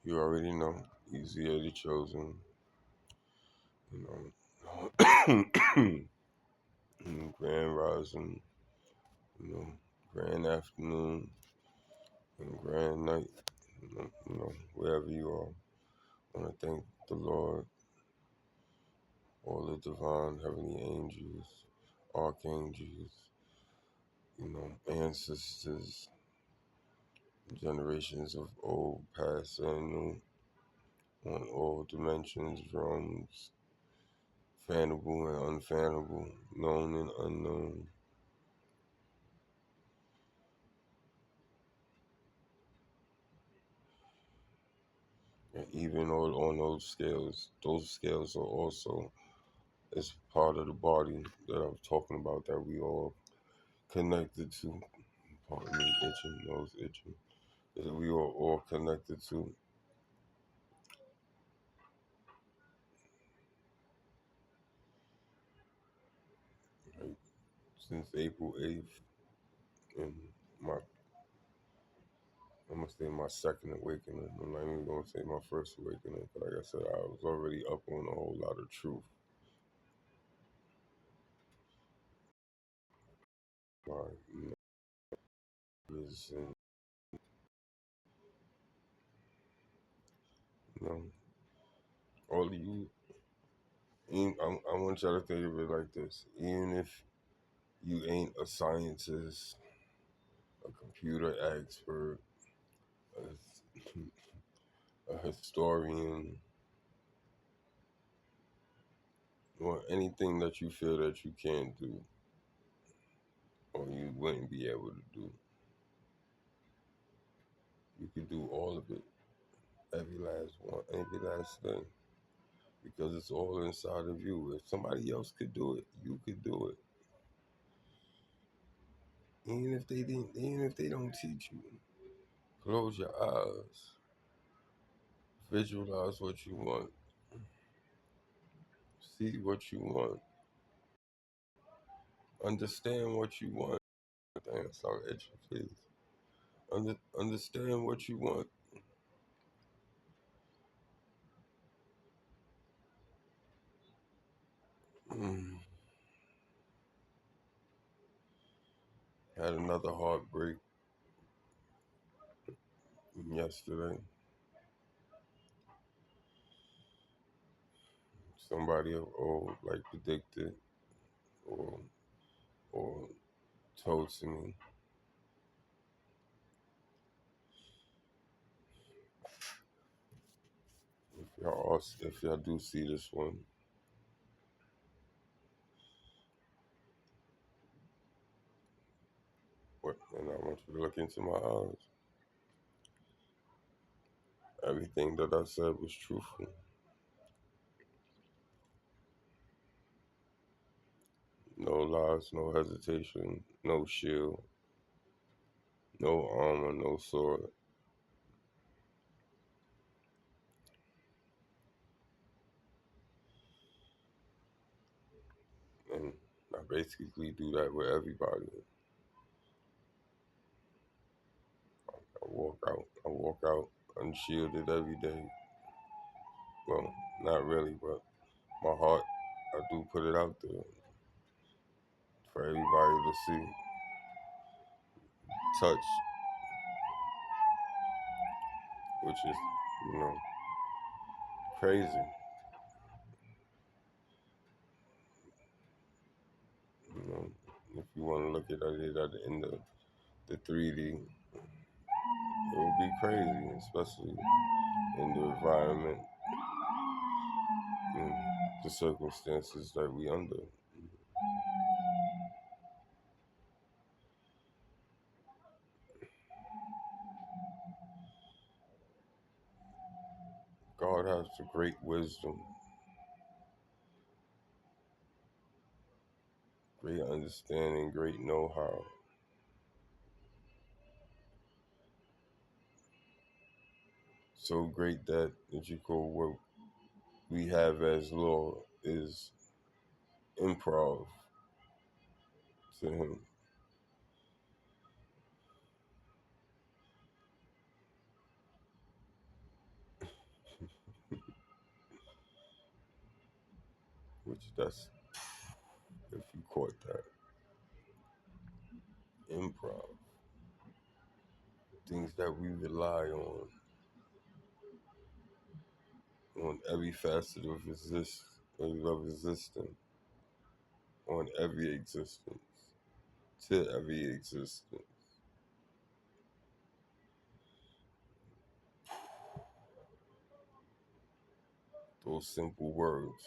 You already know. Easier the chosen. You know. Grand rising. You know. Grand afternoon and grand night. Wherever you are. I want to thank the Lord, all the divine heavenly angels, archangels, ancestors, generations of old, past, and new, on all dimensions, realms, fannable and unfannable, known and unknown. And even on those scales are also as part of the body that I'm talking about that we all connected to. Pardon me, itching, nose itching. That we are all connected to. Right? Since April 8th, and my I'm gonna say my second awakening. I'm not even gonna say my first awakening, but like I said, I was already up on a whole lot of truth. Like, and, you know, all of you. I want y'all to think of it like this: even if you ain't a scientist, a computer expert, a, a historian, or anything that you feel that you can't do or you wouldn't be able to do, you could do all of it, every last one, every last thing, because it's all inside of you. If somebody else could do it, you could do it. Even if they don't teach you, close your eyes, visualize what you want, see what you want, understand what you want. Damn, start itching, please. Understand what you want. Had another heartbreak yesterday. Somebody old, like predicted or or told to me. If y'all do see this one, and I want you to look into my eyes. Everything that I said was truthful. No lies, no hesitation, no shield, no armor, no sword. And I basically do that with everybody. I walk out unshielded every day. Well, not really, but my heart, I do put it out there for everybody to see, touch, which is, you know, crazy. You know, if you want to look at it at the end of the 3D, it would be crazy, especially in the environment and the circumstances that we under. God has the great wisdom, great understanding, great know-how. So great that you call what we have as law is improv to him. That's if you caught that. Improv. Things that we rely on every facet of existing, on every existence, to every existence. Those simple words,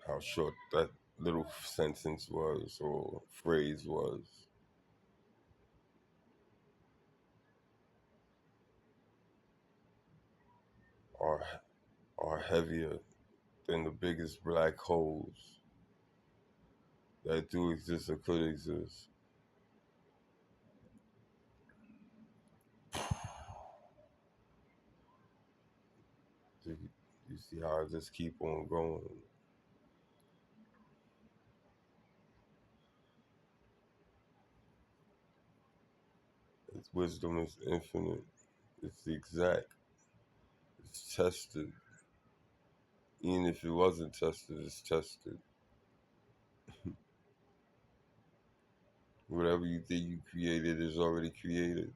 how short that little sentence was or phrase was, are, are heavier than the biggest black holes that do exist or could exist. You, you see how I just keep on going. Its wisdom is infinite. It's exact. It's tested. Even if it wasn't tested, it's tested. Whatever you think you created is already created.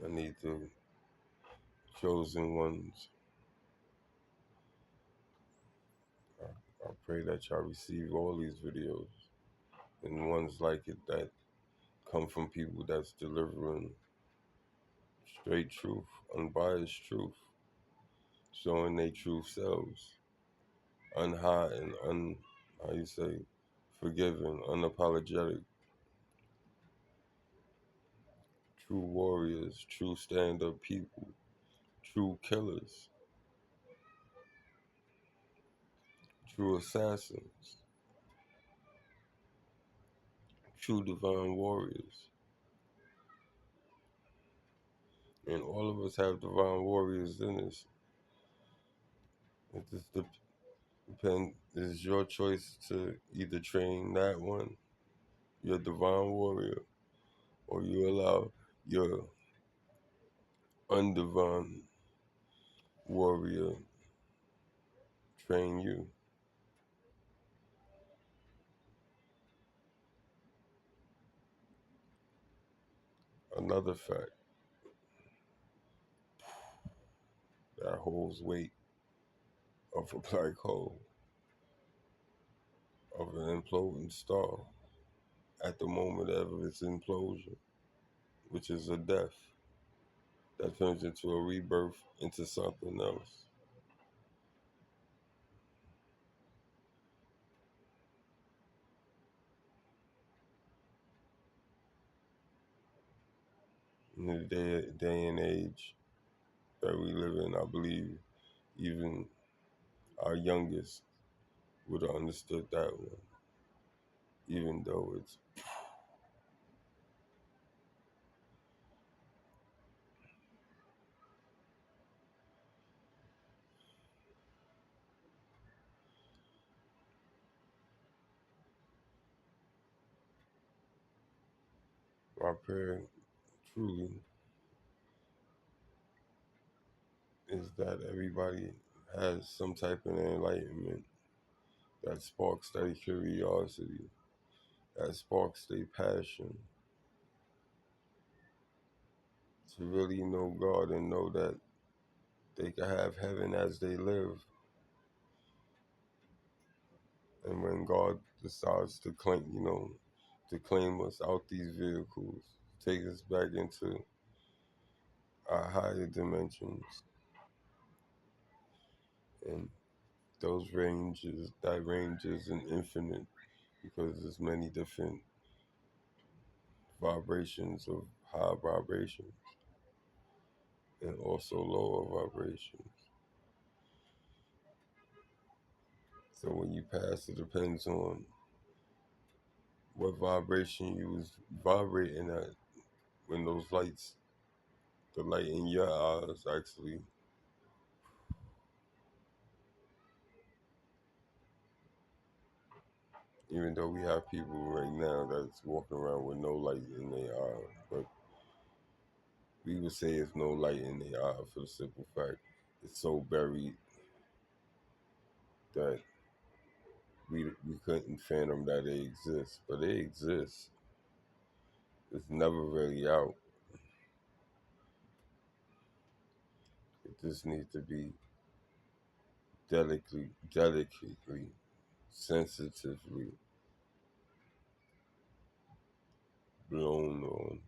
I need the chosen ones. I pray that y'all receive all these videos and ones like it that come from people that's delivering straight truth, unbiased truth, showing their true selves, unhot and how you say, forgiving, unapologetic, true warriors, true stand-up people, true killers, true assassins, true divine warriors. And all of us have divine warriors in us. It just depends. It's your choice to either train that one, your divine warrior, or you allow your undivine warrior train you. Another fact that holds weight of a black hole, of an imploding star at the moment of its implosion, which is a death that turns into a rebirth into something else. In the day and age that we live in, I believe even our youngest would have understood that one, even though it's my prayer truly is that everybody has some type of enlightenment that sparks their curiosity, that sparks their passion to really know God and know that they can have heaven as they live. And when God decides to claim us out these vehicles, take us back into our higher dimensions, and that range is an infinite because there's many different vibrations of high vibrations and also lower vibrations. So when you pass, it depends on what vibration you was vibrating at when those lights, the light in your eyes actually Even though we have people right now that's walking around with no light in their eye, but we would say it's no light in their eye for the simple fact it's so buried that we couldn't fathom that they exist, but they exist. It's never really out. It just needs to be delicately, sensitively blown on,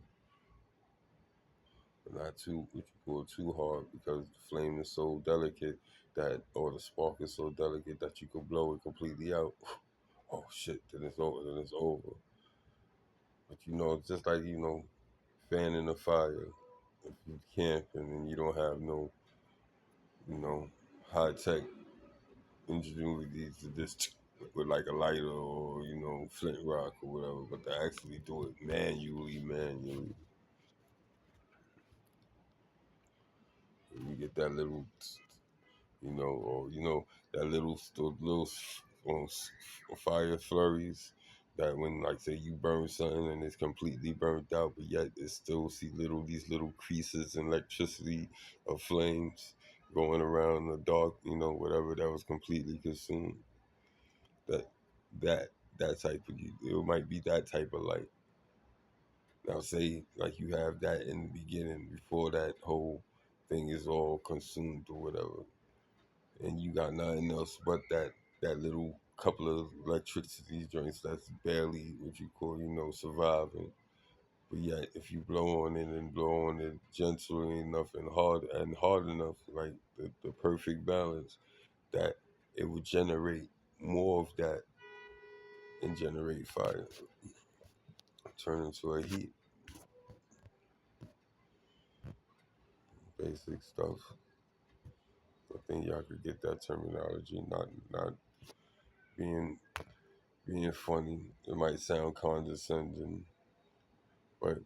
but not too what you call too hard because the flame is so delicate that, or the spark is so delicate that you could blow it completely out. Oh shit! Then it's over. Then it's over. But it's just like fanning a fire. If you camping and you don't have no, high tech ingenuity to just with like a lighter or flint rock or whatever, but to actually do it manually, and you get that little, or that little fire flurries that when like say you burn something and it's completely burnt out, but yet it still see these little creases in electricity of flames going around the dark, whatever that was completely consumed. That that that type of it might be that type of light. Now say like you have that in the beginning before that whole thing is all consumed or whatever, and you got nothing else but that little couple of electricity joints that's barely what you call surviving. But yet, if you blow on it and blow on it gently enough and hard enough, like the perfect balance, that it would generate more of that and generate fire, turn into a heat. Basic stuff. I think y'all could get that terminology, not being funny. It might sound condescending, but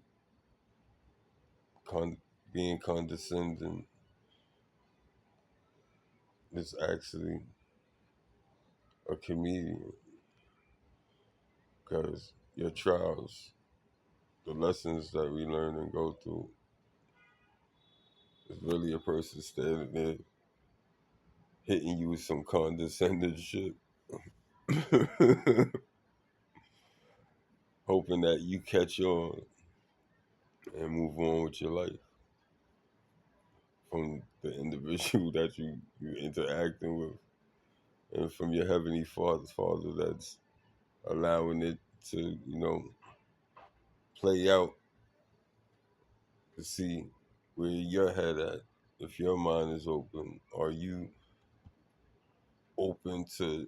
con- being condescending is actually a comedian because your trials, the lessons that we learn and go through, is really a person standing there hitting you with some condescending shit, hoping that you catch on and move on with your life from the individual that you interacting with, and from your heavenly father that's allowing it to play out to see where your head at. If your mind is open, are you open to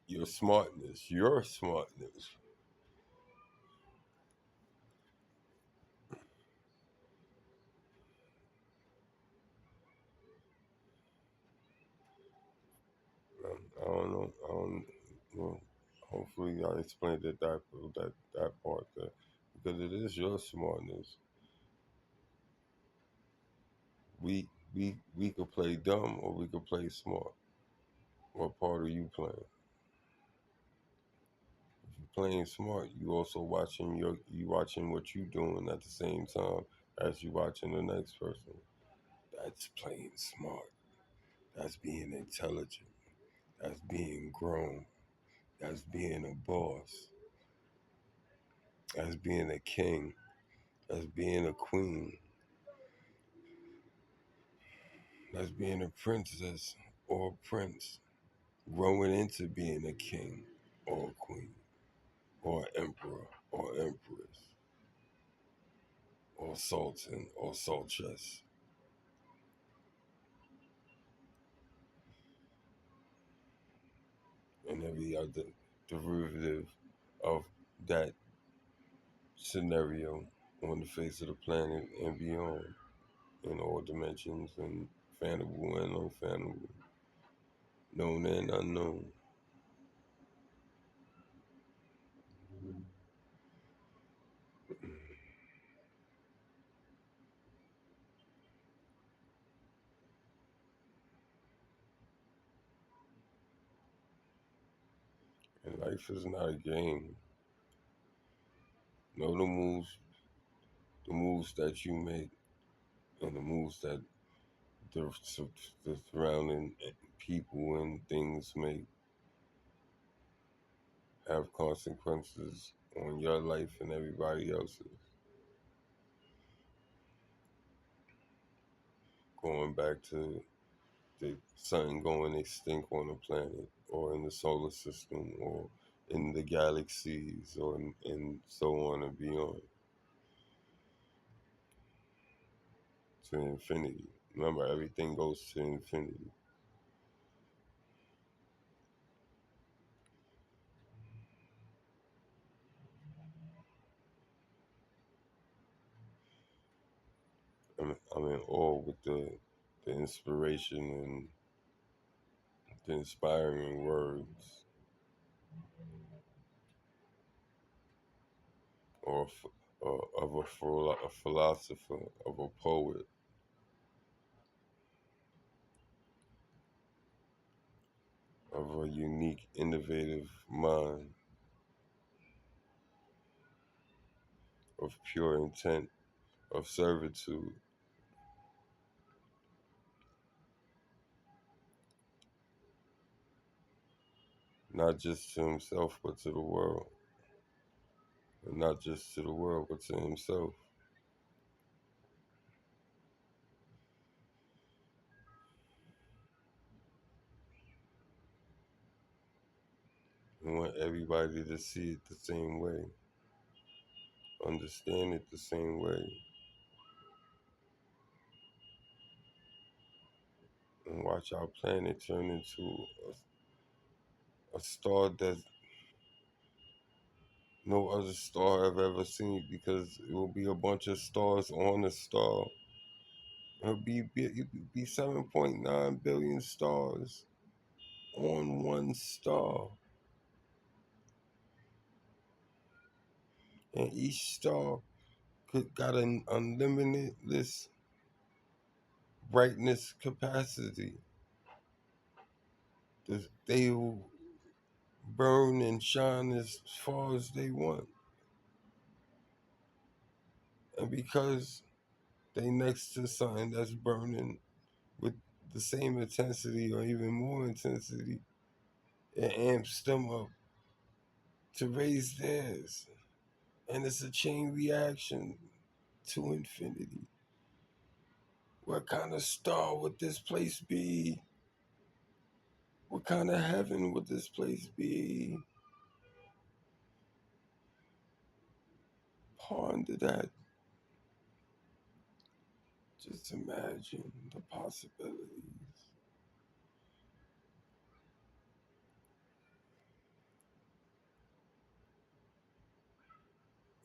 your smartness, your smartness? I don't know. I don't. Well, hopefully, I explained that part there, because it is your smartness. We could play dumb or we could play smart. What part are you playing? If you're playing smart, you watching what you doing at the same time as you watching the next person. That's playing smart. That's being intelligent. That's being grown. That's being a boss. That's being a king. That's being a queen. That's being a princess or a prince. Growing into being a king or a queen or an emperor or empress or sultan or sultress and every other derivative of that scenario on the face of the planet and beyond, in all dimensions and fathomable and unfathomable, known and unknown. And Life is not a game. Know the moves that you make, and the moves that the, the surrounding people and things make have consequences on your life and everybody else's. Going back to the sun going extinct on the planet, or in the solar system, or in the galaxies, or and so on and beyond, to infinity. Remember, everything goes to infinity. I'm in awe with the inspiration and the inspiring words, or of a philosopher, of a poet, of a unique, innovative mind, of pure intent, of servitude, not just to himself but to the world, and not just to the world but to himself. I want everybody to see it the same way, understand it the same way, and watch our planet turn into a star that no other star I've ever seen, because it will be a bunch of stars on a star. It'll be 7.9 billion stars on one star, and each star got an unlimited brightness capacity. They will burn and shine as far as they want, and because they next to something that's burning with the same intensity or even more intensity, it amps them up to raise theirs. And it's a chain reaction to infinity. What kind of star would this place be? What kind of heaven would this place be? Ponder that. Just imagine the possibilities.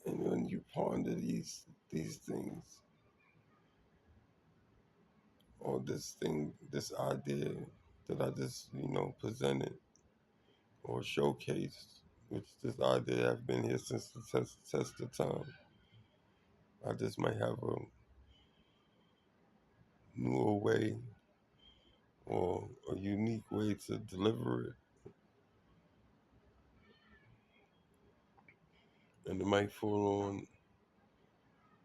And when you ponder these things, or this idea that I just, presented or showcased, which this idea has been here since the test of time. I just might have a newer way or a unique way to deliver it. And it might fall on,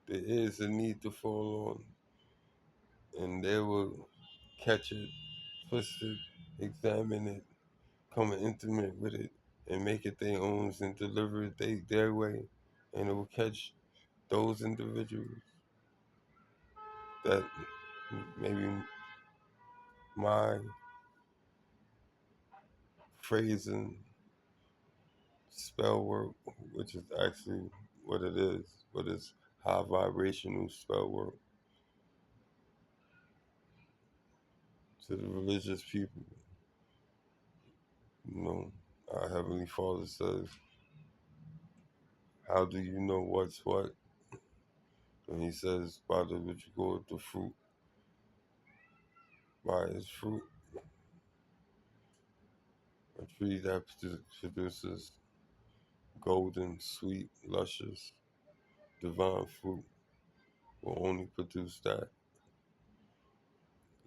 there is a need to fall on, and they will catch it, twist it, examine it, come intimate with it, and make it their own and deliver it their way. And it will catch those individuals that maybe my phrasing, spell work, which is actually what it is, but it's high vibrational spell work to the religious people. You know, our Heavenly Father says, how do you know what's what? And he says, by the what you call it, the fruit, by its fruit. A tree that produces golden, sweet, luscious, divine fruit will only produce that,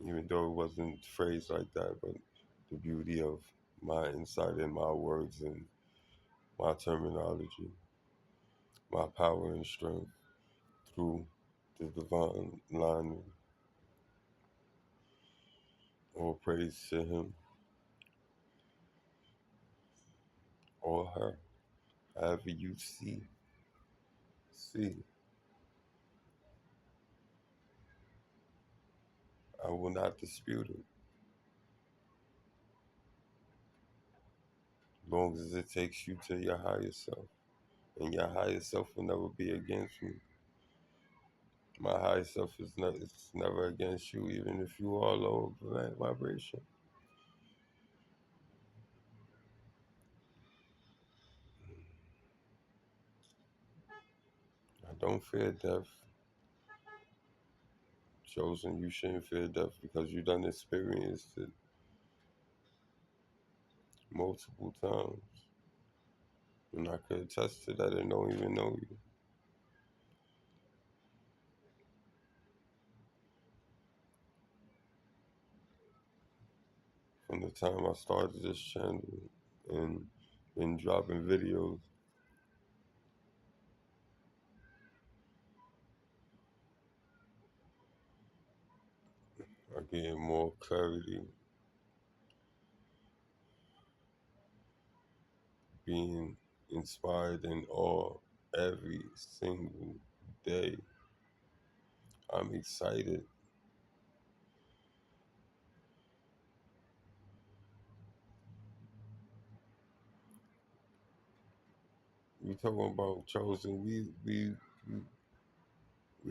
even though it wasn't phrased like that. But the beauty of my insight and my words and my terminology, my power and strength through the divine lining. All praise to him or her, however you see. I will not dispute it, as long as it takes you to your higher self. And your higher self will never be against me. My higher self is it's never against you, even if you are low vibration. I don't fear death. Chosen, you shouldn't fear death because you done experienced it multiple times. And I could attest to that and don't even know you. From the time I started this channel and been dropping videos, I get more clarity, being inspired in awe every single day. I'm excited. We talking about chosen. We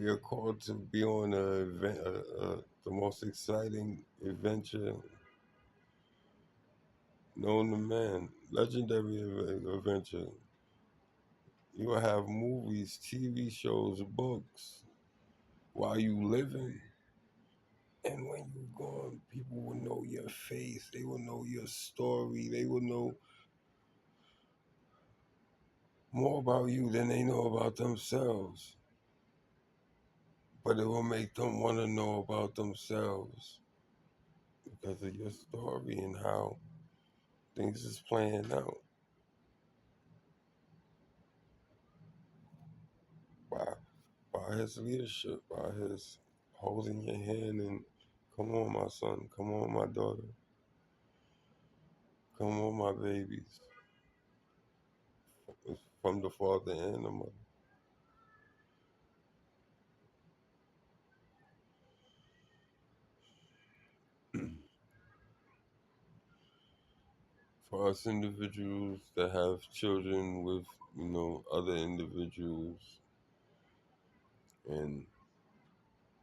are called to be on the most exciting adventure known to man, legendary adventure. You will have movies, TV shows, books while you living. And when you gone, people will know your face. They will know your story. They will know more about you than they know about themselves. But it will make them want to know about themselves because of your story and how things is playing out by by his leadership, by his holding your hand and come on, my son, come on, my daughter, come on, my babies, from the father and the mother. For us individuals that have children with, other individuals, and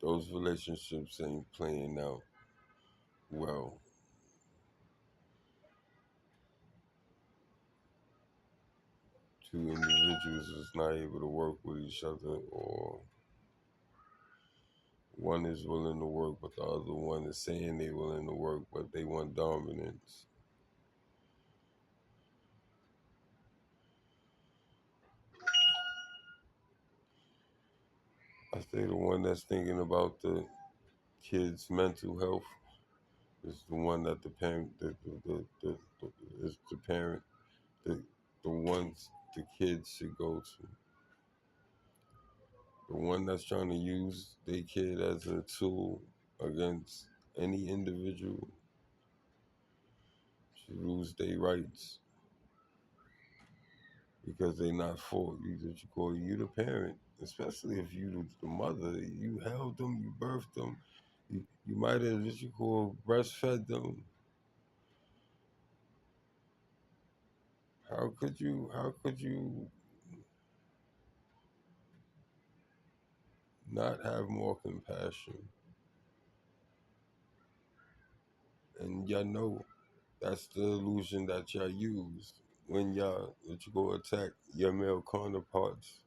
those relationships ain't playing out well, two individuals is not able to work with each other, or one is willing to work, but the other one is saying they willing to work, but they want dominance. I say the one that's thinking about the kid's mental health is the one that the parent, is the parent, the, the ones the kids should go to. The one that's trying to use their kid as a tool against any individual should lose their rights because they not for you. That you call you the parent, especially if you the mother. You held them, you birthed them. You might have what you call breastfed them. How could you? How could you not have more compassion? And y'all know that's the illusion that y'all use when y'all that you go attack your male counterparts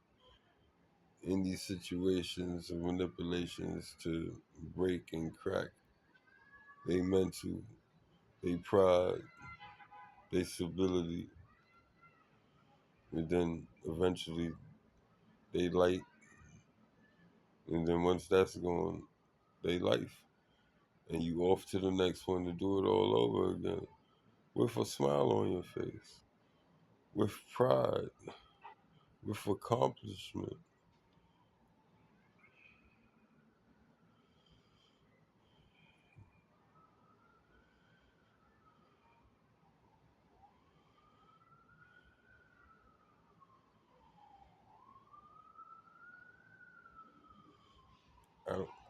in these situations of manipulations to break and crack they mental, they pride, they stability, and then eventually they light, and then once that's gone, they life, and you off to the next one to do it all over again with a smile on your face. with pride, with accomplishment.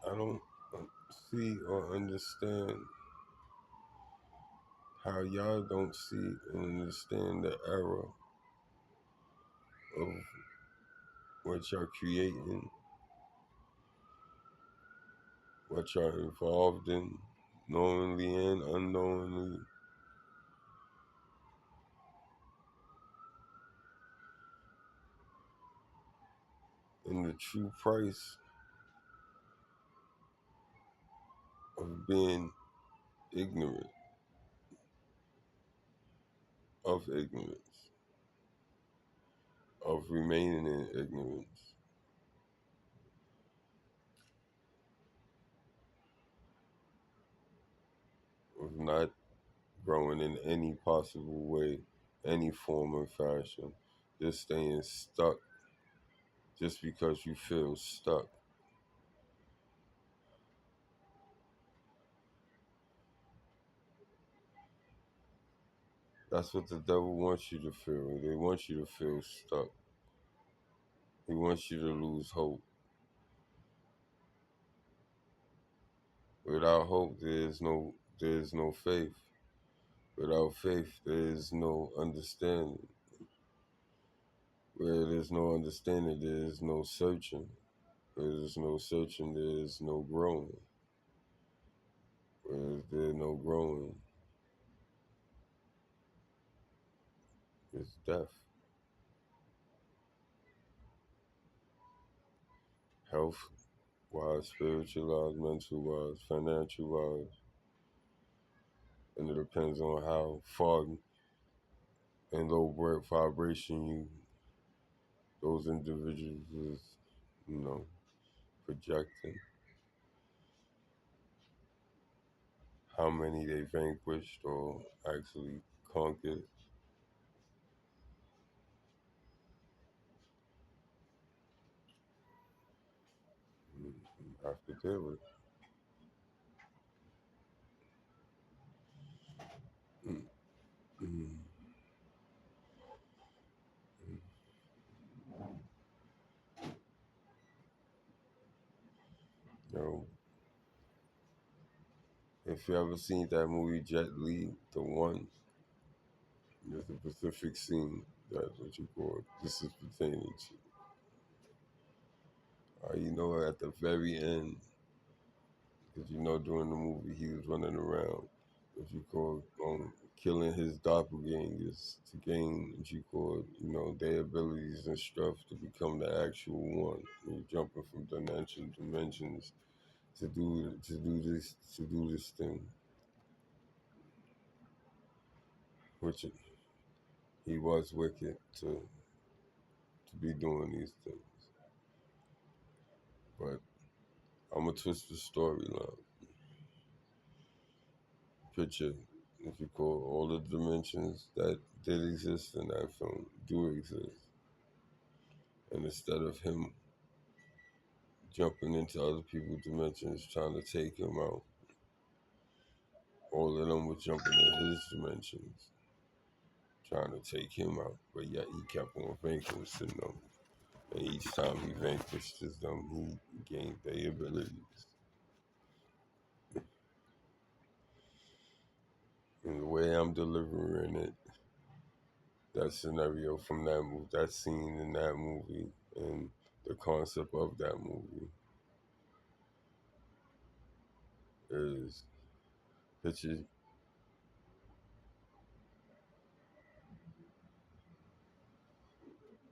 I don't see or understand how y'all don't see and understand the era of what y'all creating, what y'all involved in, knowingly and unknowingly, and the true price of being ignorant of ignorance, of remaining in ignorance, of not growing in any possible way, any form or fashion, just staying stuck just because you feel stuck. That's what the devil wants you to feel. They want you to feel stuck. He wants you to lose hope. Without hope, there is no faith. Without faith, there is no understanding. Where there's no understanding, there is no searching. Where there's no searching, there is no growing. Where there's no growing, it's death. Health wise, spiritual wise, mental wise, financial wise. And it depends on how far and low vibration those individuals is, you know, projecting, how many they vanquished or actually conquered. You have to deal with. Mm, mm, mm. You know, if you ever seen that movie Jet Li, the one, there's a specific scene that's what you call it. This is pertaining to. You know, at the very end, because you know during the movie he was running around, what you call killing his doppelgangers to gain what you call, their abilities and stuff to become the actual one. You're jumping from dimensions to do this thing, which he was wicked to be doing these things. But I'm gonna twist the storyline. Picture, if you call all the dimensions that did exist in that film do exist. And instead of him jumping into other people's dimensions trying to take him out, all of them were jumping in his dimensions trying to take him out. But yet he kept on vanquishing them. And each time he vanquished them, he gained their abilities. And the way I'm delivering it, that scenario from that movie, that scene in that movie, and the concept of that movie is picture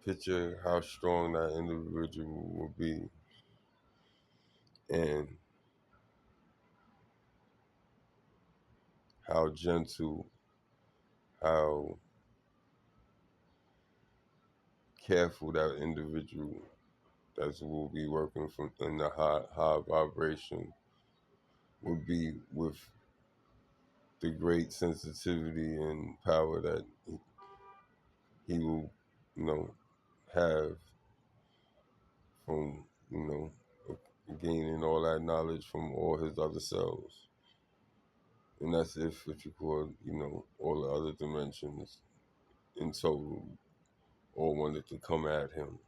picture how strong that individual will be, and how gentle, how careful that individual that will be working from in the high vibration would be with the great sensitivity and power that he will, you know, have from, gaining all that knowledge from all his other selves. And that's if you call, all the other dimensions in total all wanted to come at him,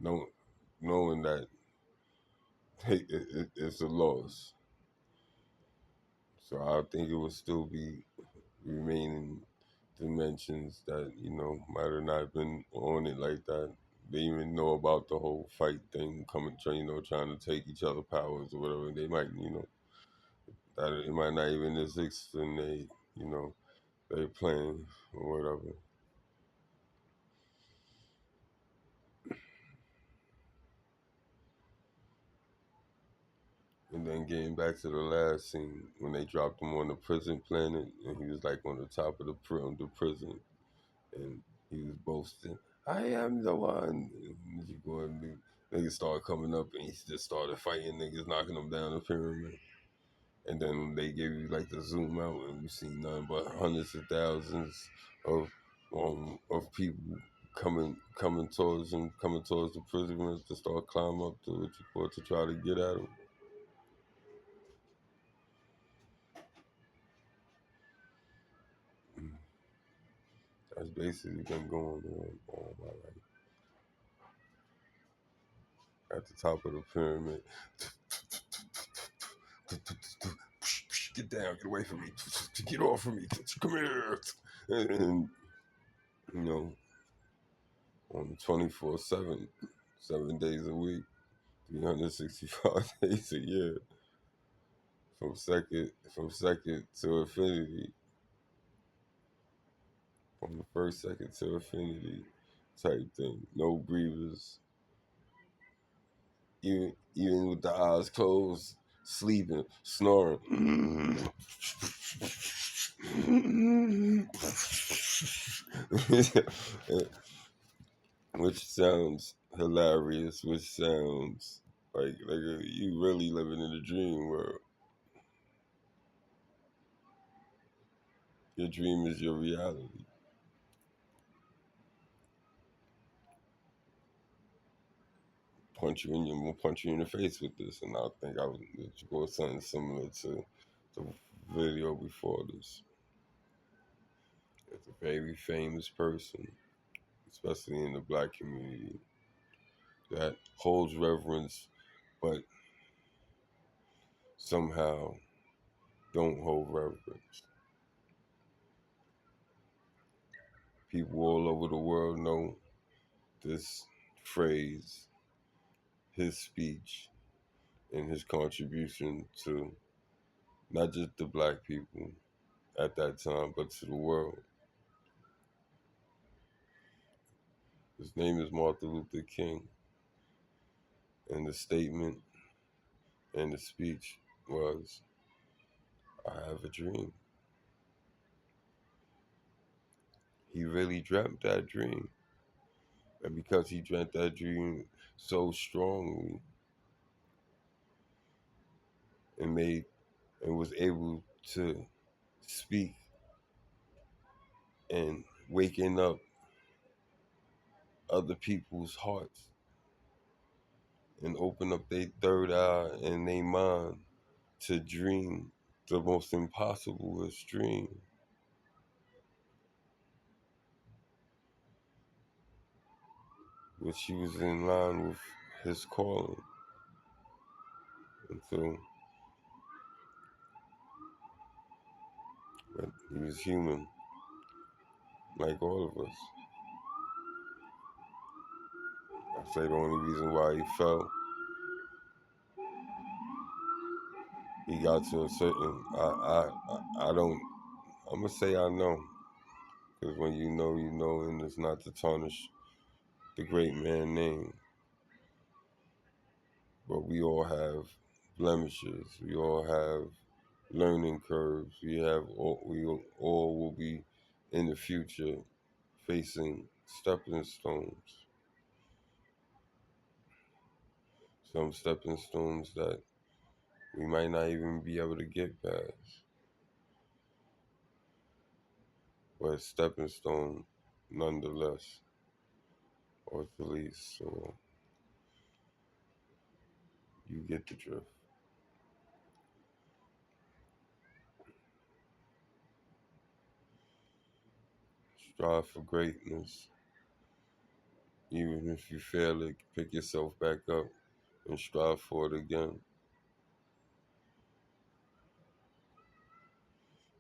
know, knowing that it's a loss. So I think it would still be remaining dimensions that, might have not been on it like that. They even know about the whole fight thing coming, trying to take each other powers or whatever. They might, that it might not even exist and they playing or whatever. And then getting back to the last scene when they dropped him on the prison planet and he was like on the top of the prison and he was boasting, "I am the one." And you go and niggas started coming up and he just started fighting niggas, knocking them down the pyramid. And then they gave you like the zoom out and you see nothing but hundreds of thousands of people coming towards him, coming towards the prisoners to start climbing up to what you call to try to get at him. That's basically been going on all my life. At the top of the pyramid. Get down, get away from me, get off of me, come here. And you know, on 24/7, 7 days a week, 365 days a year, from second to infinity, from the first second to infinity type thing. No breathers, even with the eyes closed, sleeping, snoring. Which sounds hilarious, which sounds like you really living in a dream world. Your dream is your reality. We'll punch you in the face with this, and I think I would go something similar to the video before this. It's a very famous person, especially in the black community, that holds reverence, but somehow don't hold reverence. People all over the world know this phrase, his speech, and his contribution to not just the black people at that time, but to the world. His name is Martin Luther King, and the statement and the speech was, "I have a dream." He really dreamt that dream. And because he dreamt that dream so strongly and was able to speak and waking up other people's hearts and open up their third eye and their mind to dream the most impossiblest dream, which he was in line with his calling. And so, but he was human, like all of us. I say the only reason why he fell, he got to a certain. I don't. I'm gonna say I know, because when you know, and it's not to tarnish the great man name, but we all have blemishes. We all have learning curves. We all will be in the future facing stepping stones. Some stepping stones that we might not even be able to get past. But stepping stone nonetheless, or at least, so you get the drift. Strive for greatness. Even if you fail it, pick yourself back up and strive for it again.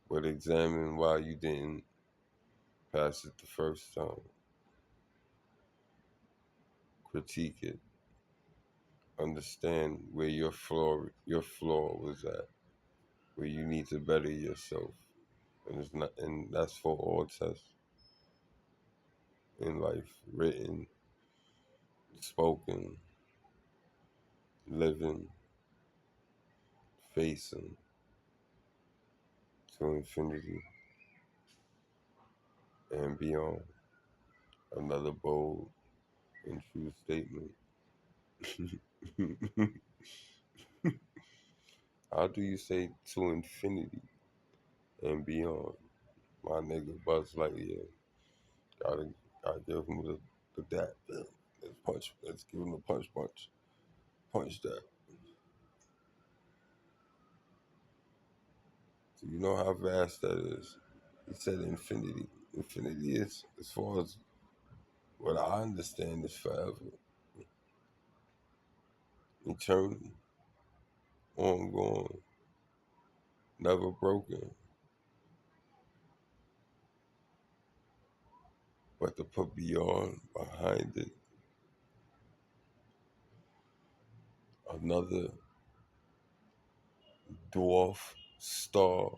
But examine why you didn't pass it the first time. Critique it. Understand where your flaw was at, where you need to better yourself. And that's for all tests in life, written, spoken, living, facing to infinity and beyond. Another bold and true statement. How do you say to infinity and beyond? My nigga Buzz Lightyear. Gotta, gotta give him the that. Let's punch. Let's give him the punch. Punch that. So you know how vast that is. He said infinity. Infinity is, as far as what I understand, is forever, eternal, ongoing, never broken. But to put beyond behind it another dwarf star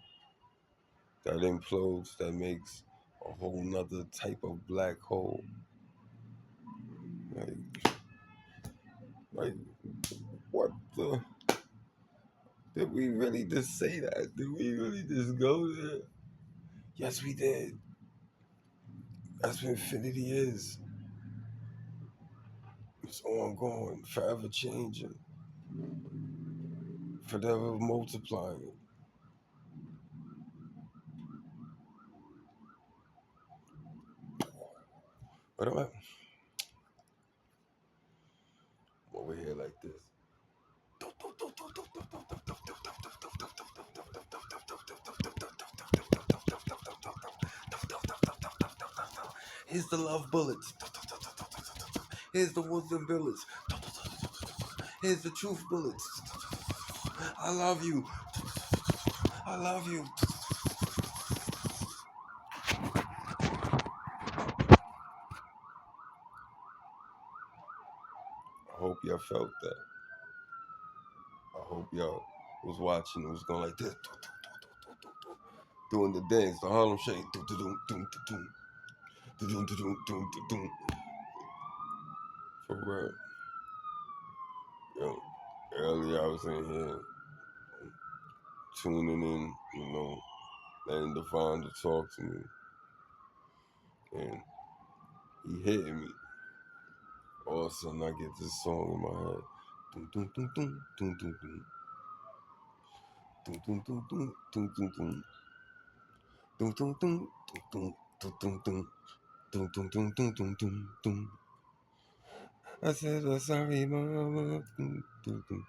that implodes, that makes a whole nother type of black hole. Like, like what the? Did we really just say that? Did we really just go there? Yes, we did. That's what infinity is. It's ongoing, forever changing, forever multiplying. But I'm over here like this. Here's the love bullets. Here's the ones and bullets. Here's the truth bullets. I love you. I love you. I hope y'all felt that. I hope y'all was watching. It was going like this. Doing the dance, the Harlem Shake. For real. Yo, earlier I was in here tuning in, letting Devon to talk to me. And he hitting me. All of a sudden I get this song in my head. Dum, dum, dum, dum, dum, dum, dum. Dum, dum, dum, dum, dum, dum, dum. Dum, dum, dum, dum, dum, dum, dum. Dum, dum, dum, dum, dum, dum, dum. I said, oh, sorry, mama. Dum, dum, dum.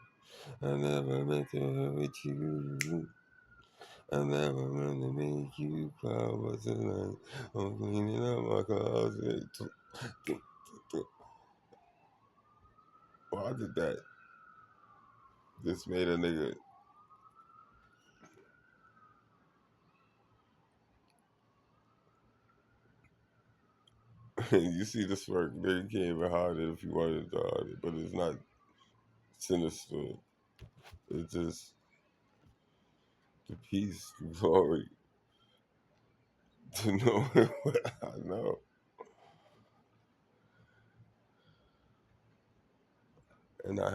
I never meant to hurt you. I never meant to make you cry. But tonight I'm cleaning up my closet. Dum, dum, dum. Why did that? This made a nigga. You see the smirk. Nigga can't even hide it if you wanted to hide it. But it's not sinister. It's just the peace, the glory to know what I know. And I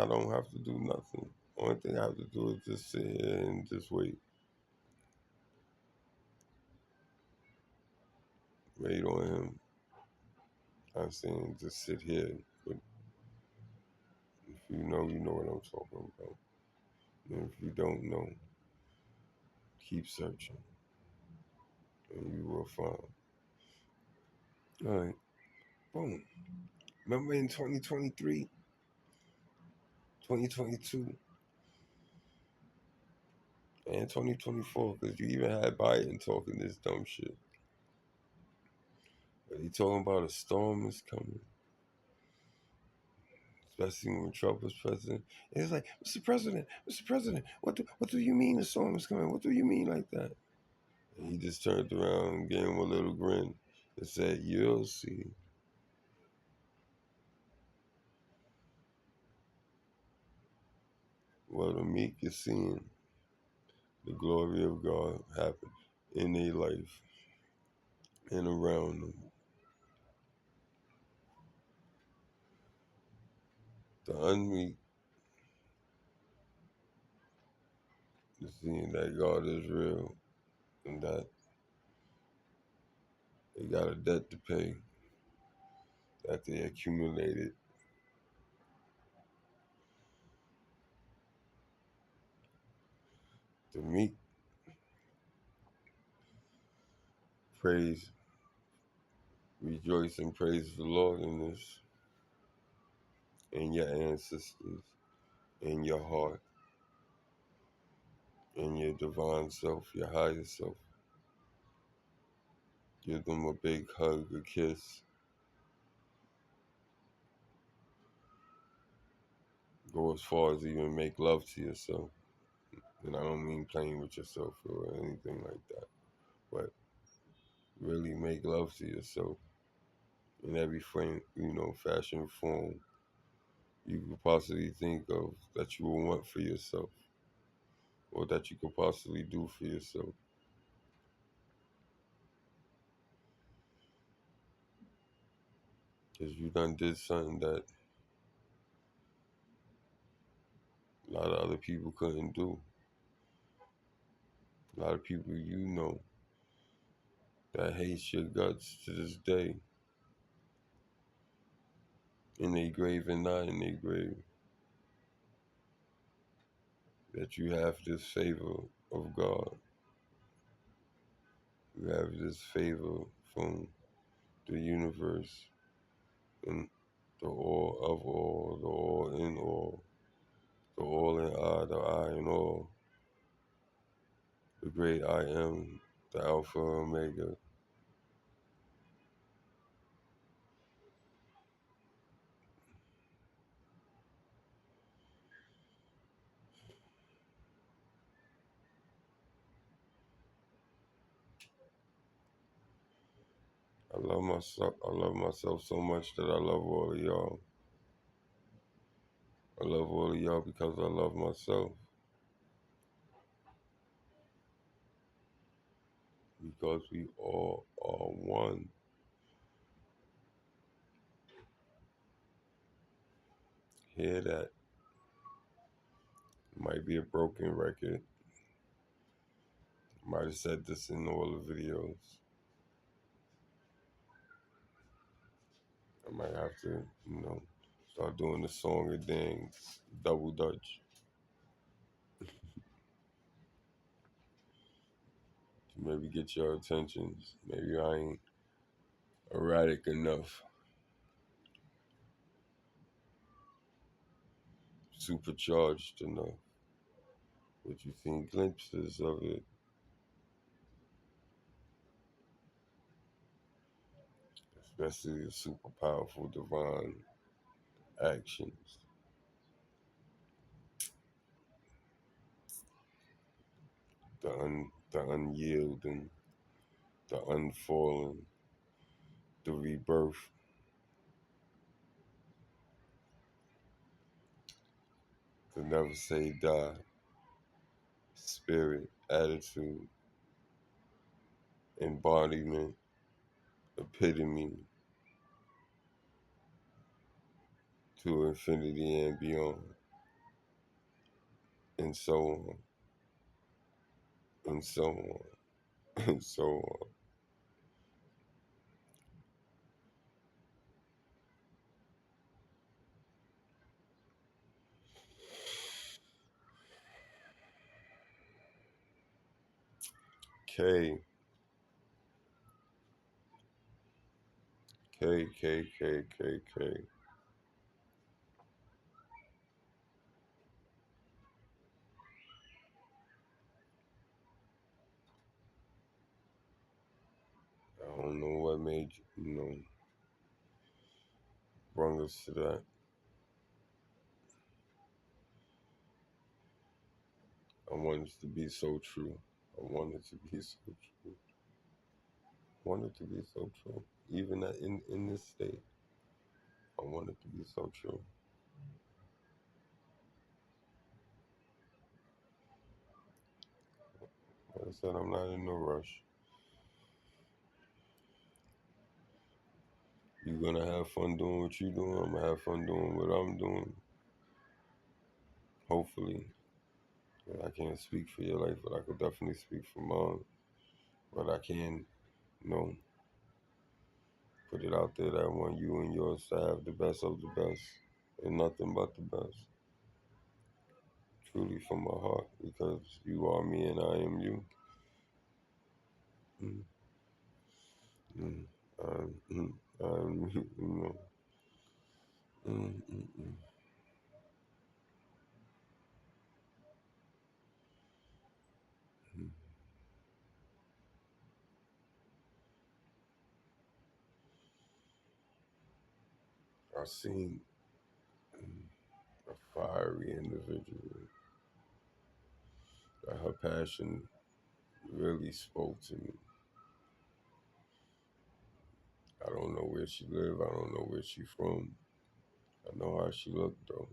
don't have to do nothing. Only thing I have to do is just sit here and just wait. Wait on him. I'm saying just sit here. But if you know what I'm talking about. And if you don't know, keep searching. And you will find. All right, boom. Remember in 2023, 2022, and 2024, because you even had Biden talking this dumb shit. But he talking about a storm is coming, especially when Trump was president. And it's like, Mr. President, what do you mean the storm is coming? What do you mean like that? And he just turned around and gave him a little grin and said, "You'll see." Well, the meek is seeing the glory of God happen in their life and around them. The unmeek is seeing that God is real and that they got a debt to pay that they accumulated. The meek praise, rejoice and praise the Lord in this, in your ancestors, in your heart, in your divine self, your higher self. Give them a big hug, a kiss. Go as far as even make love to yourself. And I don't mean playing with yourself or anything like that, but really make love to yourself in every frame, fashion, form you could possibly think of that you will want for yourself or that you could possibly do for yourself. Because you done did something that a lot of other people couldn't do. A lot of people that hates your guts to this day, in their grave and not in their grave, that you have this favor of God. You have this favor from the universe and the all of all, the all in all, the all in I in all, the great I am, the Alpha Omega. I love myself. I love myself so much that I love all of y'all. I love all of y'all because I love myself. Because we all are one. Hear that? Might be a broken record. Might have said this in all the videos. I might have to, start doing the song and dance, double dutch. To maybe get your attentions. Maybe I ain't erratic enough, supercharged enough. But you've seen glimpses of it, especially the super powerful divine actions. The unyielding, the unfalling, the rebirth, the never say die, spirit, attitude, embodiment, epitome to infinity and beyond, and so on, and so on, and so on. Okay, K, K, K, K, K. I don't know what made brought us to that. I want it to be so true. I want it to be so true. I want it to be so true. Even in this state, I want it to be so true. Like I said, I'm not in no rush. You're gonna have fun doing what you're doing. I'm gonna have fun doing what I'm doing. Hopefully. I can't speak for your life, but I could definitely speak for mine. But I can, you know, put it out there that I want you and yours to have the best of the best and nothing but the best. Truly from my heart, because you are me and I am you. Mm, mm, mm, you know, mm, mm, mm. Mm. I seen a fiery individual. That her passion really spoke to me. I don't know where she live. I don't know where she from. I know how she looked though.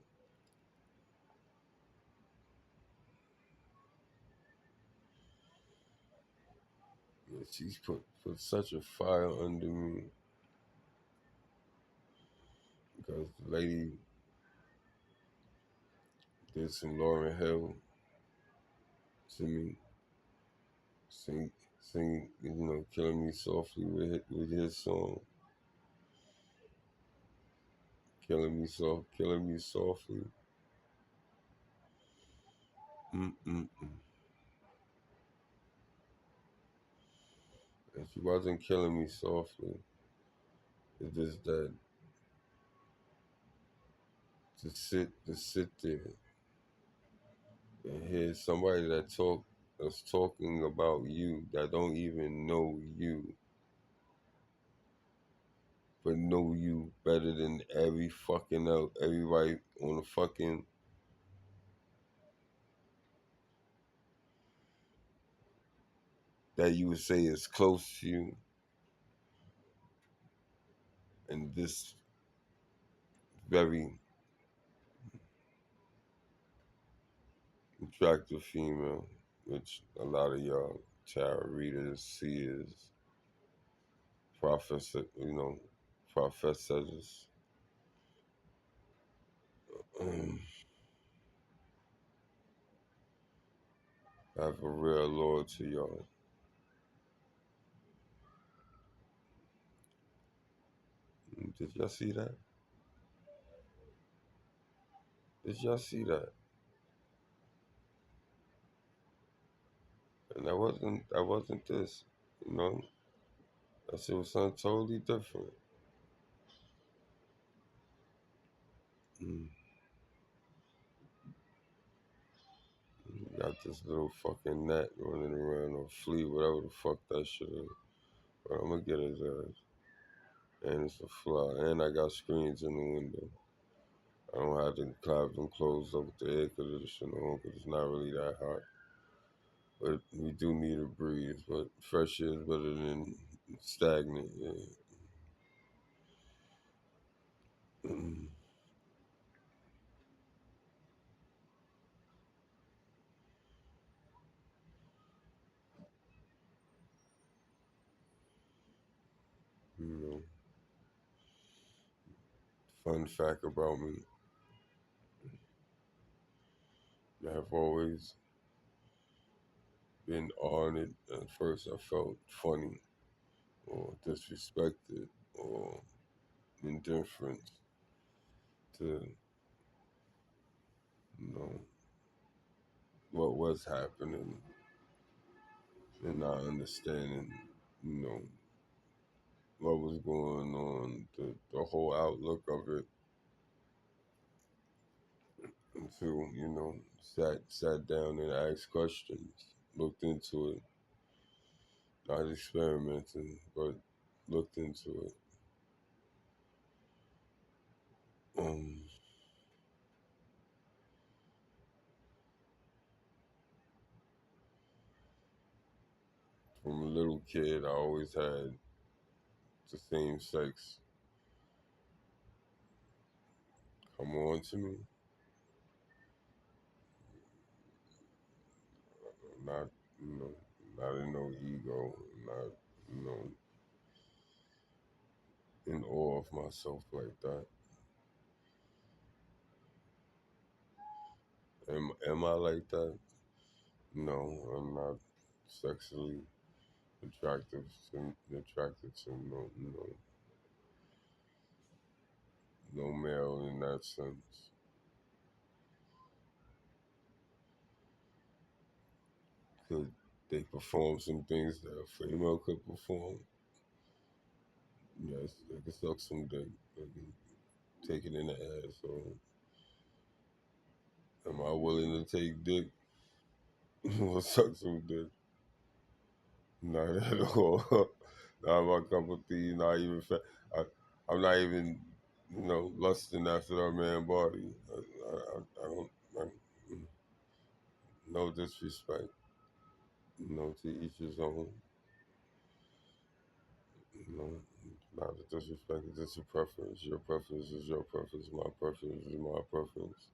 And she's put such a fire under me because the lady did some Lauryn Hill to me, sing, killing me softly with his song, killing me softly. Mm-mm-mm. And she wasn't killing me softly. It's just that to sit there and hear somebody that's talking about you that don't even know you, but know you better than everybody on the fucking that you would say is close to you, and this very attractive female, which a lot of y'all tarot readers see as professor, professors. um, have a real lord to y'all. Did y'all see that? Did y'all see that? And that wasn't this, you know. That shit was something totally different. Mm. Got this little fucking gnat running around or flea, whatever the fuck that shit is. But I'm gonna get his ass. And it's a fly. And I got screens in the window. I don't have to have them closed up with the air conditioner on because it's not really that hot. But we do need a breeze. But fresh air is better than stagnant. Yeah. You know, fun fact about me: I have always been honored. At first, I felt funny or disrespected or indifferent to you know what was happening and not understanding, you know, what was going on, the whole outlook of it, until sat down and asked questions, looked into it, not experimenting, but looked into it. Um, from a little kid, I always had the same sex come on to me, not you know, not in no ego, not you know, in awe of myself like that. Am I like that? No, I'm not sexually attracted to no male in that sense. Could they perform some things that a female could perform? Yes, they can suck some dick. They can take it in the ass. So, am I willing to take dick or suck some dick? Not at all. Not my cup of tea. Not even. I, I'm not even, lusting after that man body. I don't. I, no disrespect. To each his own. No, not a disrespect. It's just a preference. Your preference is your preference. My preference is my preference.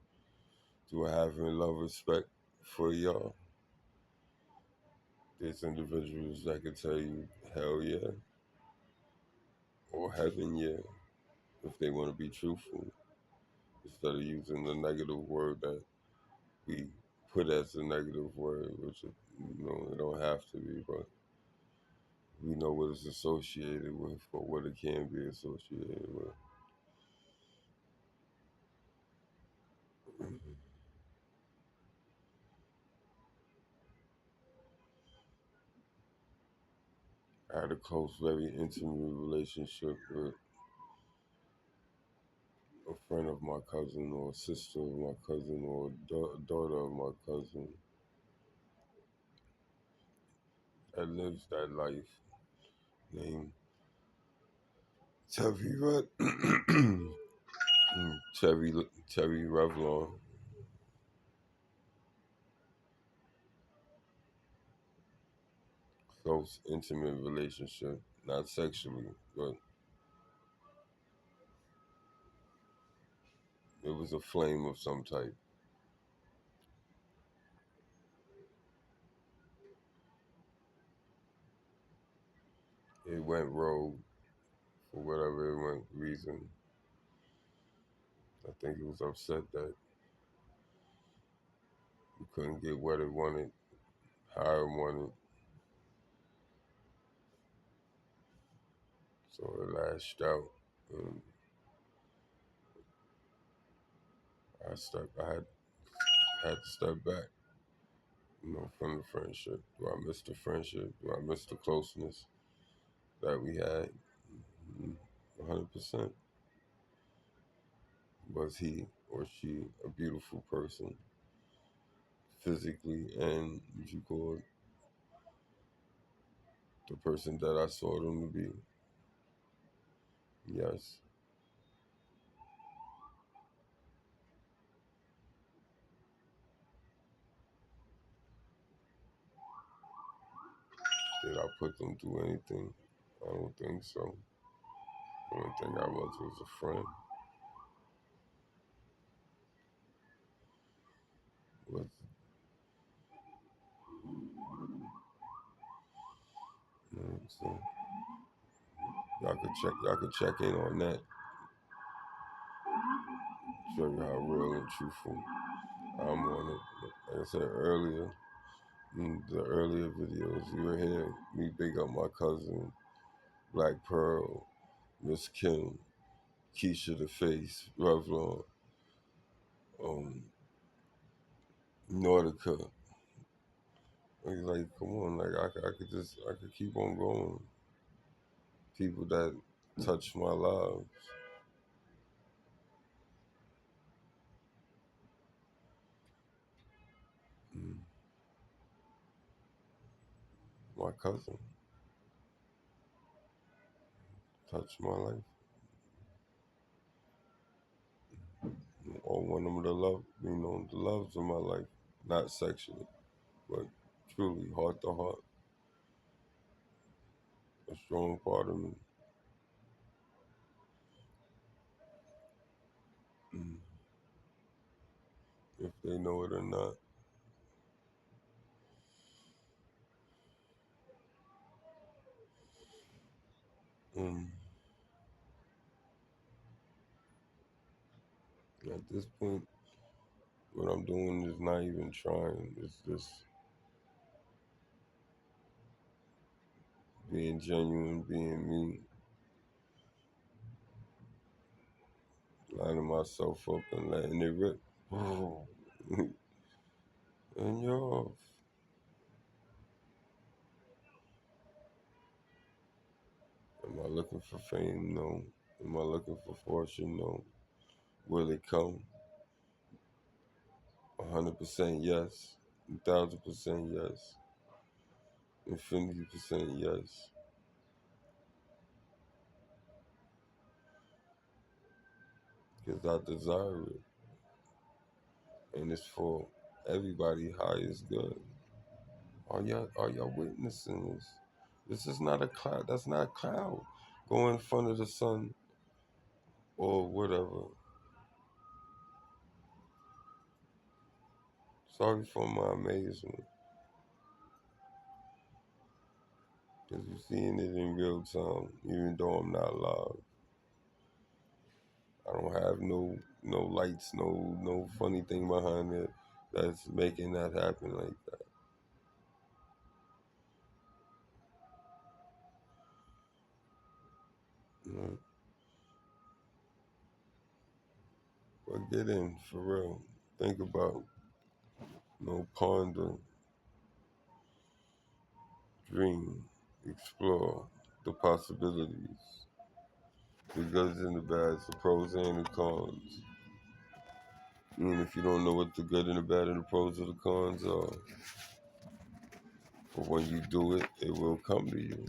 Do I have any love respect for y'all? There's individuals that can tell you hell yeah or heaven yeah if they want to be truthful instead of using the negative word that we put as a negative word, which it don't have to be, but we know what it's associated with or what it can be associated with. I had a close, very intimate relationship with a friend of my cousin or a sister of my cousin or a daughter of my cousin that lives that life named Terry Terry Terry Revlon. Close, intimate relationship, not sexually, but it was a flame of some type. It went rogue for whatever it went reason. I think it was upset that it couldn't get what it wanted, how it wanted, so it lashed out. And I had to step back, from the friendship. Do I miss the friendship? Do I miss the closeness that we had? 100%. Was he or she a beautiful person, physically, and if you call it, the person that I saw them to be? Yes. Did I put them through anything? I don't think so. The only thing I was a friend. Was so y'all could check in on that. Show you how real and truthful I'm on it. Like I said earlier, in the earlier videos, you were here. Me big up my cousin, Black Pearl, Miss Kim, Keisha the Face, Revlon, um, Nautica. Like, come on, like I could keep on going. people that touch my lives. Mm. My cousin touched my life, or one of the loves of my life, not sexually, but truly heart to heart, a strong part of me. Mm. If they know it or not. Mm. At this point, what I'm doing is not even trying. It's just being genuine, being me, lining myself up and letting it rip. And you're off. Am I looking for fame? No. Am I looking for fortune? No. Will it come? 100% yes. 1,000% yes. Infinity% yes. Because I desire it. And it's for everybody highest good. Are y'all witnessing this? This is not a cloud. That's not a cloud going in front of the sun or whatever. Sorry for my amazement. Because you're seeing it in real time, even though I'm not live. I don't have no lights, no funny thing behind it that's making that happen like that. You know? But get in for real. Think about, ponder, dream, explore the possibilities, the goods and the bads, the pros and the cons. And if you don't know what the good and the bad and the pros or the cons are, but when you do it, it will come to you.